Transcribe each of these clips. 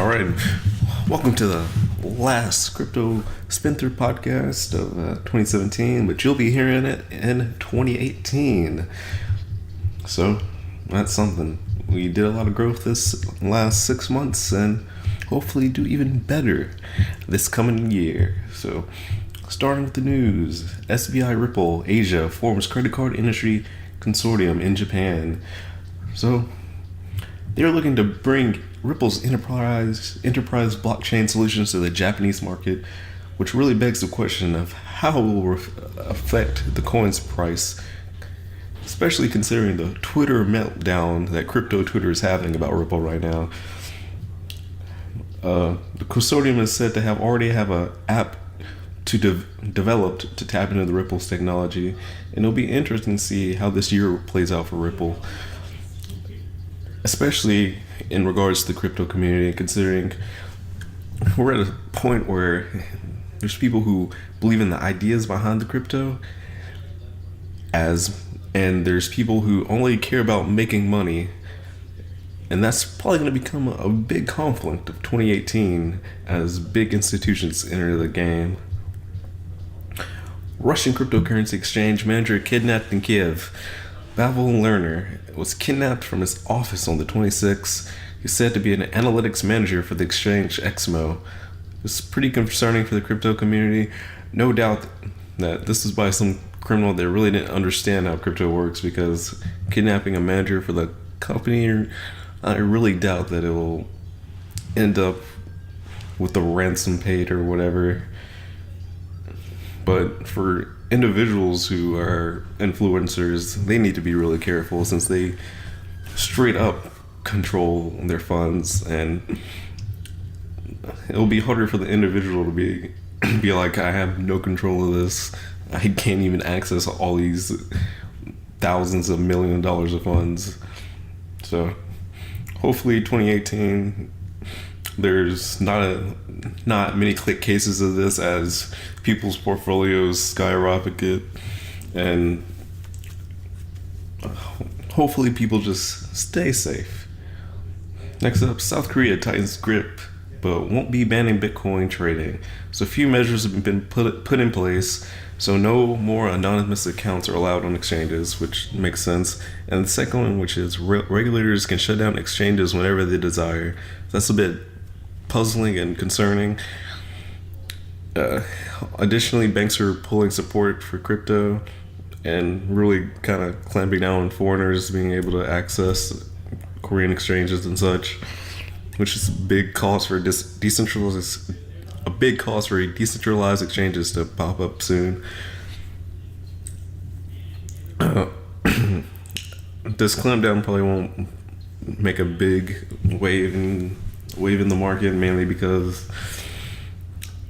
All right, welcome to the last Crypto Spin Through podcast of 2017, but you'll be hearing it in 2018. So that's something. We did a lot of growth this last 6 months and hopefully do even better this coming year. So starting with the news, SBI Ripple Asia forms credit card industry consortium in Japan. So they're looking to bring Ripple's enterprise blockchain solutions to the Japanese market, which really begs the question of how it will affect the coin's price, especially considering the Twitter meltdown that crypto Twitter is having about Ripple right now. The consortium is said to already have an app developed to tap into the Ripple's technology, and it'll be interesting to see how this year plays out for Ripple, especially in regards to the crypto community, considering we're at a point where there's people who believe in the ideas behind the crypto and there's people who only care about making money, and that's probably going to become a big conflict of 2018 as big institutions enter the game. Russian cryptocurrency exchange manager kidnapped in Kiev. Pavel Lerner was kidnapped from his office on the 26th. He's said to be an analytics manager for the exchange Exmo. It's pretty concerning for the crypto community. No doubt that this is by some criminal that really didn't understand how crypto works, because kidnapping a manager for the company, I really doubt that it will end up with the ransom paid or whatever. But for individuals who are influencers, they need to be really careful, since they straight up control their funds, and it'll be harder for the individual to be like, I have no control of this. I can't even access all these thousands of $1 million of funds. So hopefully 2018 there's not many click cases of this, as people's portfolios skyrocket, and hopefully people just stay safe. Next up, South Korea tightens grip but won't be banning Bitcoin trading. So a few measures have been put in place, so no more anonymous accounts are allowed on exchanges, which makes sense. And the second one, which is regulators can shut down exchanges whenever they desire. That's a bit puzzling and concerning. Additionally, banks are pulling support for crypto and really kind of clamping down on foreigners being able to access Korean exchanges and such, which is a big cause for decentralized exchanges to pop up soon. This clampdown probably won't make a big wave in the market, mainly because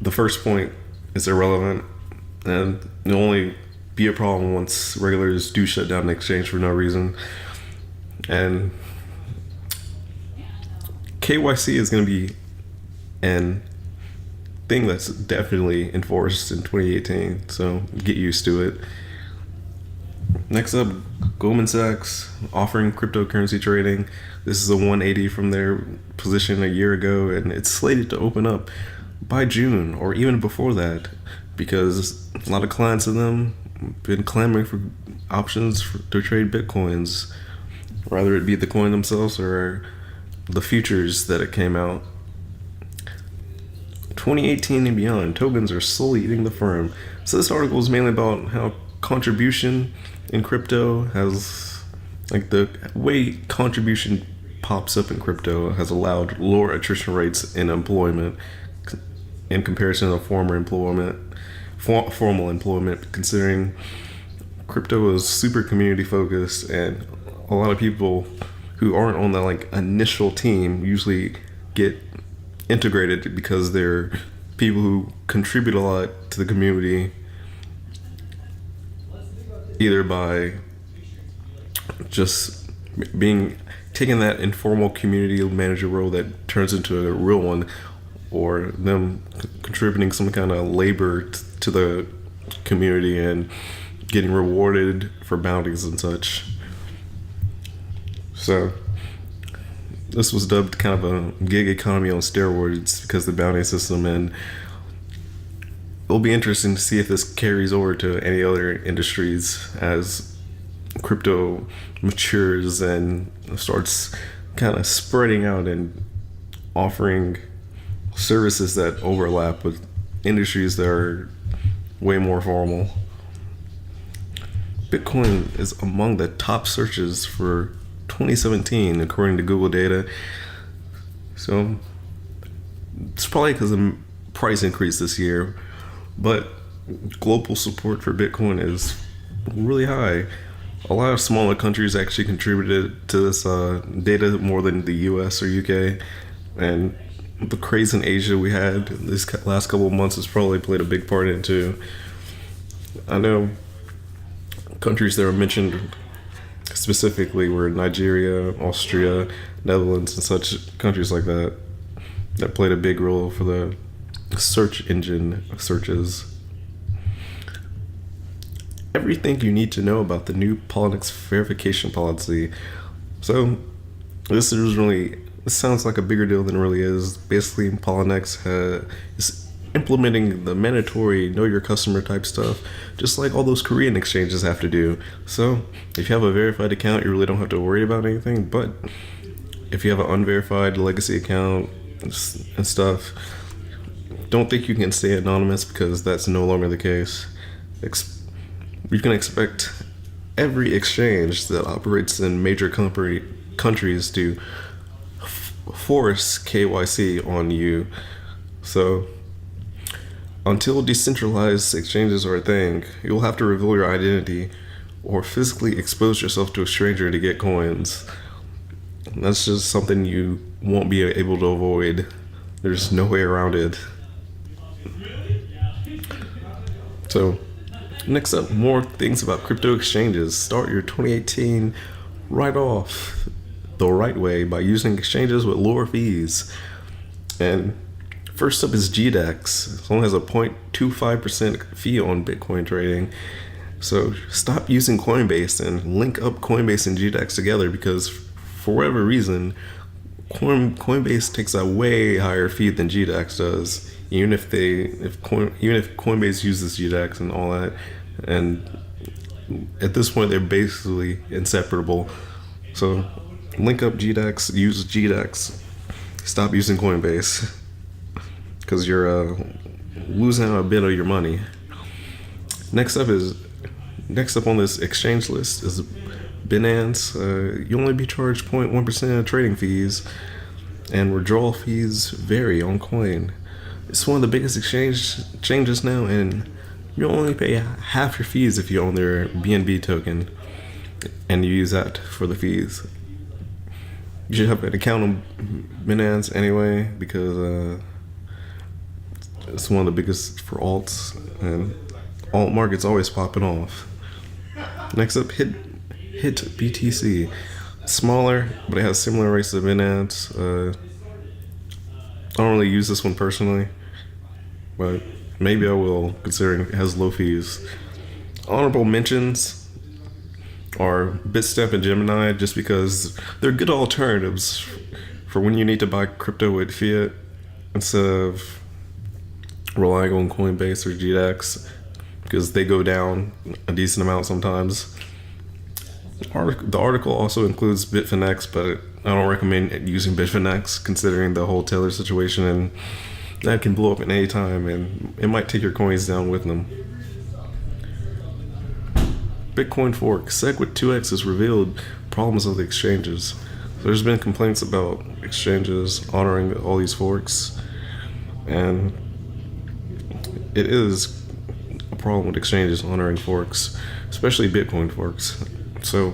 the first point is irrelevant, and it'll only be a problem once regulators do shut down the exchange for no reason. And KYC is going to be an thing that's definitely enforced in 2018, so get used to it. Next up, Goldman Sachs offering cryptocurrency trading. This is a 180 from their position a year ago, and it's slated to open up by June or even before that, because a lot of clients of them have been clamoring for options to trade Bitcoins, whether it be the coin themselves or the futures that it came out. 2018 and beyond, tokens are slowly eating the firm. So this article is mainly about how contribution in crypto has, like, the way contribution pops up in crypto has allowed lower attrition rates in employment in comparison to formal employment, considering crypto is super community focused, and a lot of people who aren't on the initial team usually get integrated because they're people who contribute a lot to the community, either by just taking that informal community manager role that turns into a real one, or them contributing some kind of labor to the community and getting rewarded for bounties and such. So this was dubbed kind of a gig economy on steroids because of the bounty system, and it'll be interesting to see if this carries over to any other industries as crypto matures and starts kind of spreading out and offering services that overlap with industries that are way more formal. Bitcoin is among the top searches for 2017 according to Google data. So it's probably because of price increase this year, but global support for Bitcoin is really high. A lot of smaller countries actually contributed to this data more than the US or UK, and the craze in Asia we had this last couple of months has probably played a big part in it too. I know countries that were mentioned specifically were Nigeria, Austria, Netherlands, and such countries like that played a big role for the search engine searches. Everything you need to know about the new Poloniex verification policy. So this sounds like a bigger deal than it really is. Basically, Poloniex is implementing the mandatory know your customer type stuff, just like all those Korean exchanges have to do. So if you have a verified account, you really don't have to worry about anything. But if you have an unverified legacy account and stuff, don't think you can stay anonymous, because that's no longer the case. You can expect every exchange that operates in major countries to force KYC on you. So until decentralized exchanges are a thing, you'll have to reveal your identity or physically expose yourself to a stranger to get coins. That's just something you won't be able to avoid. There's no way around it. So next up, more things about crypto exchanges. Start your 2018 right off the right way by using exchanges with lower fees. And first up is GDEX. It only has a 0.25% fee on Bitcoin trading. So stop using Coinbase and link up Coinbase and GDEX together, because for whatever reason, Coinbase takes a way higher fee than GDEX does. Even if Coinbase uses GDEX and all that, and at this point they're basically inseparable. So link up GDEX, use GDEX, stop using Coinbase, because you're losing a bit of your money. Next up on this exchange list is Binance. You only be charged 0.1% of trading fees, and withdrawal fees vary on coin. It's one of the biggest exchanges now, and you only pay half your fees if you own their BNB token and you use that for the fees. You should have an account on Binance anyway, because it's one of the biggest for alts, and alt market's always popping off. Next up, Hit BTC. Smaller, but it has similar rates to Binance. I don't really use this one personally, but maybe I will, considering it has low fees. Honorable mentions are Bitstamp and Gemini, just because they're good alternatives for when you need to buy crypto with fiat instead of relying on Coinbase or GDEX, because they go down a decent amount sometimes. The article also includes Bitfinex, but I don't recommend using Bitfinex considering the whole Taylor situation, and that can blow up at any time, and it might take your coins down with them. Bitcoin fork. SegWit2x has revealed problems of the exchanges. There's been complaints about exchanges honoring all these forks, and it is a problem with exchanges honoring forks, especially Bitcoin forks. So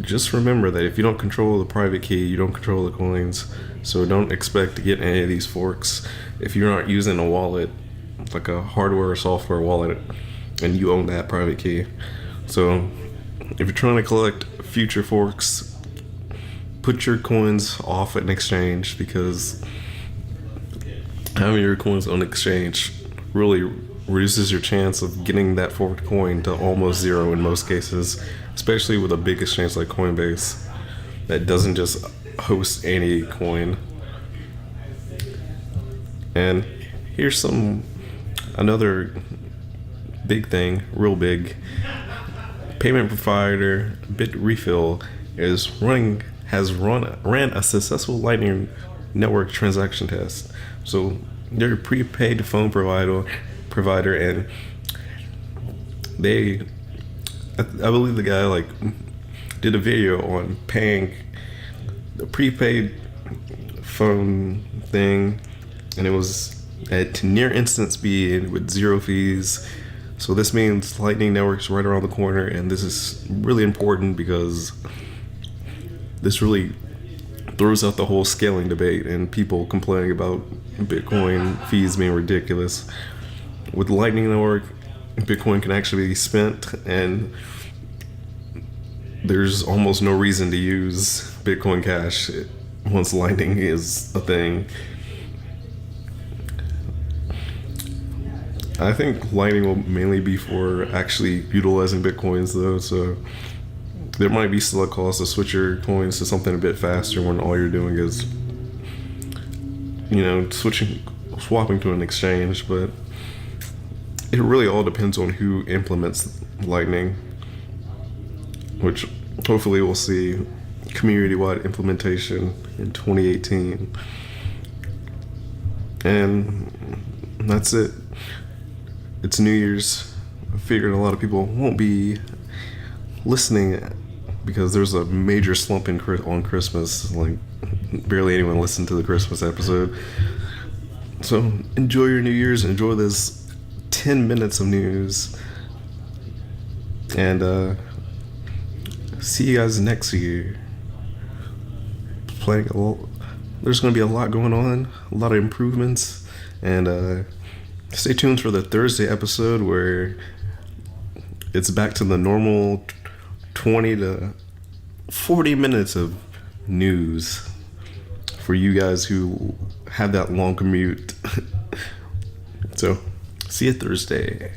just remember that if you don't control the private key, you don't control the coins. So don't expect to get any of these forks if you're not using a wallet, like a hardware or software wallet, and you own that private key. So if you're trying to collect future forks, put your coins off at an exchange, because having your coins on exchange really reduces your chance of getting that forked coin to almost zero in most cases, especially with a big exchange like Coinbase that doesn't just host any coin. And here's another big thing, real big. Payment provider Bitrefill ran a successful Lightning Network transaction test. So they're a prepaid phone provider, and I believe the guy did a video on paying the prepaid phone thing, and it was at near instant speed with zero fees. So this means Lightning Network's right around the corner, and this is really important because this really throws out the whole scaling debate and people complaining about Bitcoin fees being ridiculous. With Lightning Network, Bitcoin can actually be spent, and there's almost no reason to use Bitcoin Cash once Lightning is a thing. I think Lightning will mainly be for actually utilizing Bitcoins though, so there might be still a cost to switch your coins to something a bit faster when all you're doing is, swapping to an exchange, but it really all depends on who implements Lightning, which hopefully we'll see community-wide implementation in 2018. And that's it. It's New Year's. I figured a lot of people won't be listening because there's a major slump on Christmas. Barely anyone listened to the Christmas episode. So enjoy your New Year's. Enjoy this 10 minutes of news. And see you guys next year. There's going to be a lot going on. A lot of improvements. And stay tuned for the Thursday episode where it's back to the normal 20 to 40 minutes of news for you guys who have that long commute. So, see you Thursday.